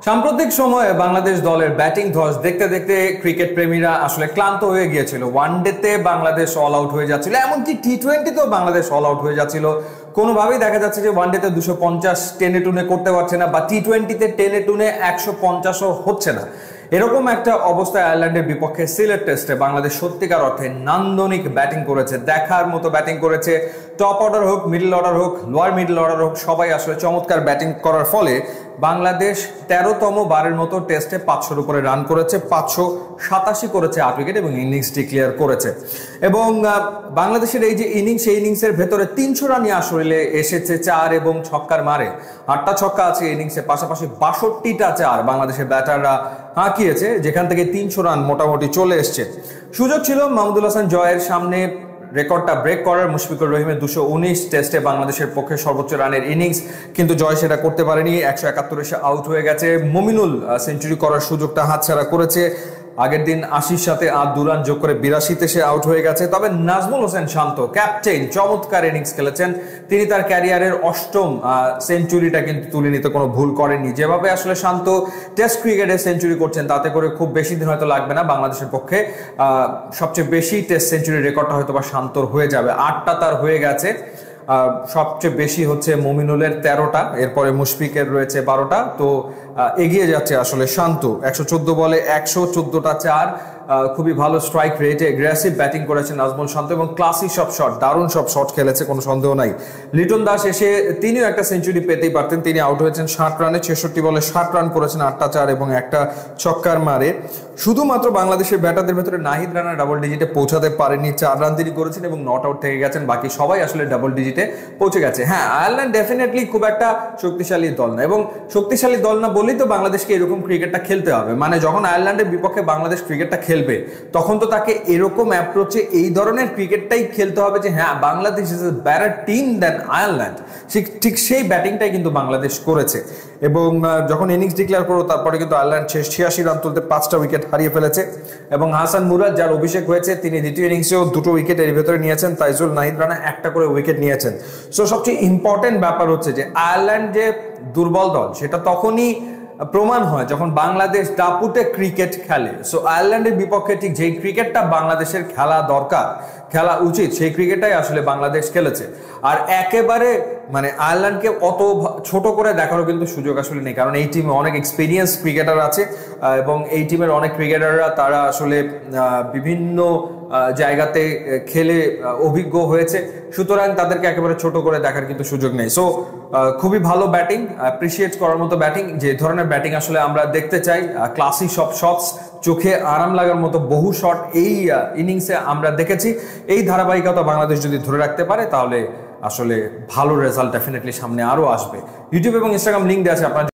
সাম্প্রতিক সময়ে বাংলাদেশ দলের ব্যাটিং ধস দেখতে দেখতে ক্রিকেট প্রেমীরা আসলে ক্লান্ত হয়ে গিয়েছিল। ওয়ানডেতে বাংলাদেশ অল আউট হয়ে যাচ্ছিল, এমনকি টি-20তেও বাংলাদেশ অল আউট হয়ে যাচ্ছিল। কোনোভাবেই দেখা যাচ্ছে যে ওয়ানডেতে 250 টেনে টুনে করতে পারছে না, বা টি-20তে টেনে টুনে 150ও হচ্ছে না। এরকম একটা অবস্থায় আয়ারল্যান্ডের বিপক্ষে সিলেট টেস্টে বাংলাদেশ সত্যিকার অর্থে নান্দনিক ব্যাটিং করেছে, দেখার মতো ব্যাটিং করেছে। টপ অর্ডার হোক, মিডল অর্ডার হোক, লোয়ার মিডল অর্ডার হোক, সবাই আসলে চমৎকার ব্যাটিং করার ফলে বাংলাদেশ 13তম বারের মতো টেস্টে 500-র উপরে রান করেছে, 587 করেছে 8 উইকেট এবং ইনিংস ডিক্লেয়ার করেছে। এবং বাংলাদেশের এই যে ইনিংস, এই ইনিংসের ভেতরে 300 রানই আসলে এসেছে 4 এবং ছক্কার মারে। 8টা ছক্কা আছে ইনিংসে, পাশাপাশি 62টা 4 বাংলাদেশের ব্যাটাররা হাঁকিয়েছে, যেখান থেকে 300 রান মোটামুটি চলে এসছে। সুযোগ ছিল মাহমুদুল হাসান জয়ের সামনে রেকর্ডটা ব্রেক করার, মুশফিকুর রহিমের 219 টেস্টে বাংলাদেশের পক্ষে সর্বোচ্চ রানের ইনিংস, কিন্তু জয় সেটা করতে পারেনি। 171 এসে আউট হয়ে গেছে। মুমিনুল সেঞ্চুরি করার সুযোগটা হাতছাড়া করেছে। আগের দিন 80-র সাথে আর 2 রান যোগ করে 82-তে সে আউট হয়ে গেছে। তবে নাজমুল হোসেন শান্ত ক্যাপ্টেন চমৎকার ইনিংস খেলেছেন। তিনি তার ক্যারিয়ারের 8ম সেঞ্চুরিটা কিন্তু তুলে নিতে কোনো ভুল করেননি। যেভাবে আসলে শান্ত টেস্ট ক্রিকেটে সেঞ্চুরি করছেন, তাতে করে খুব বেশি দিন হয়তো লাগবে না বাংলাদেশের পক্ষে সবচেয়ে বেশি টেস্ট সেঞ্চুরির রেকর্ডটা হয়তো বা শান্তর হয়ে যাবে। 8টা তার হয়ে গেছে। সবচেয়ে বেশি হচ্ছে মুমিনুলের 13টা, এরপরে মুশফিকের রয়েছে 12টা। তো এগিয়ে যাচ্ছে আসলে শান্ত। 114 বলে 114টা 4, খুবই ভালো স্ট্রাইক রেটে অ্যাগ্রেসিভ ব্যাটিং করেছেন নাজমুল শান্ত এবং ক্লাসি সব শট, দারুণ সব শট খেলেছে, কোনো সন্দেহ নাই। লিটন দাস এসে তিনিও একটা সেঞ্চুরি পেতেই পারতেন, তিনি আউট হয়েছেন 60 রানে। 66 বলে 60 রান করেছেন, 8টা 4 এবং একটা ছক্কার মারে। শুধুমাত্র বাংলাদেশের ব্যাটারদের ভেতরে নাহিদ রানা ডাবল ডিজিটে পৌঁছাতে পারেননি, 4 রান তিনি করেছেন এবং নট আউট থেকে গেছেন। বাকি সবাই আসলে ডাবল ডিজিটে পৌঁছে গেছে। হ্যাঁ, আয়ারল্যান্ড ডেফিনেটলি খুব একটা শক্তিশালী দল না, এবং শক্তিশালী দল না বলেই তো বাংলাদেশকে এরকম ক্রিকেটটা খেলতে হবে। মানে যখন আয়ারল্যান্ডের বিপক্ষে বাংলাদেশ ক্রিকেটটা খেলবে, তখন তো তাকে এরকম অ্যাপ্রোচে এই ধরনের ক্রিকেটটাই খেলতে হবে যে হ্যাঁ, Bangladesh is a better team than Ireland. ঠিক সেই ব্যাটিংটাই কিন্তু বাংলাদেশ করেছে। এবং যখন ইনিংস ডিক্লেয়ার করো, তারপরে কিন্তু আয়ারল্যান্ড 86 রান তুলতে 5টা উইকেট হারিয়ে ফেলেছে। এবং হাসান মুরাদ, যার অভিষেক হয়েছে, তিনি দ্বিতীয় ইনিংসেও 2টো উইকেট এর ভেতরে নিয়েছেন। তাইজুল, নাহিদ রানা একটা করে উইকেট নিয়েছেন। সো সবচেয়ে ইম্পর্টেন্ট ব্যাপার হচ্ছে যে আয়ারল্যান্ড যে দুর্বল দল, সেটা তখনই প্রমাণ হয় যখন বাংলাদেশ দাপুটে ক্রিকেট খেলে। সো আয়ারল্যান্ডের বিপক্ষে ঠিক যেই ক্রিকেটটা বাংলাদেশের খেলা দরকার, খেলা উচিত, সেই ক্রিকেটটাই আসলে বাংলাদেশ খেলেছে। আর একেবারে মানে আয়ারল্যান্ডকে অত ছোট করে দেখারও কিন্তু সুযোগ আসলে নেই, কারণ এই টিমে অনেক এক্সপিরিয়েন্স ক্রিকেটার আছে এবং এই টিমের অনেক ক্রিকেটাররা তারা আসলে বিভিন্ন জায়গাতে খেলে অভিজ্ঞ হয়েছে। সুতরাং তাদেরকে একেবারে ছোট করে দেখার কিন্তু সুযোগ নেই। সো খুবই ভালো ব্যাটিং, অ্যাপ্রিসিয়েট করার মতো ব্যাটিং, যে ধরনের ব্যাটিং আসলে আমরা দেখতে চাই। ক্লাসি সব শটস, চোখে আরাম লাগার মতো বহু শট এই ইনিংসে আমরা দেখেছি। এই ধারাবাহিকতা বাংলাদেশ যদি ধরে রাখতে পারে, তাহলে আসলে ভালো রেজাল্ট ডেফিনেটলি সামনে আরো আসবে। ইউটিউব এবং ইনস্টাগ্রাম লিঙ্ক দেওয়া আছে, আপনার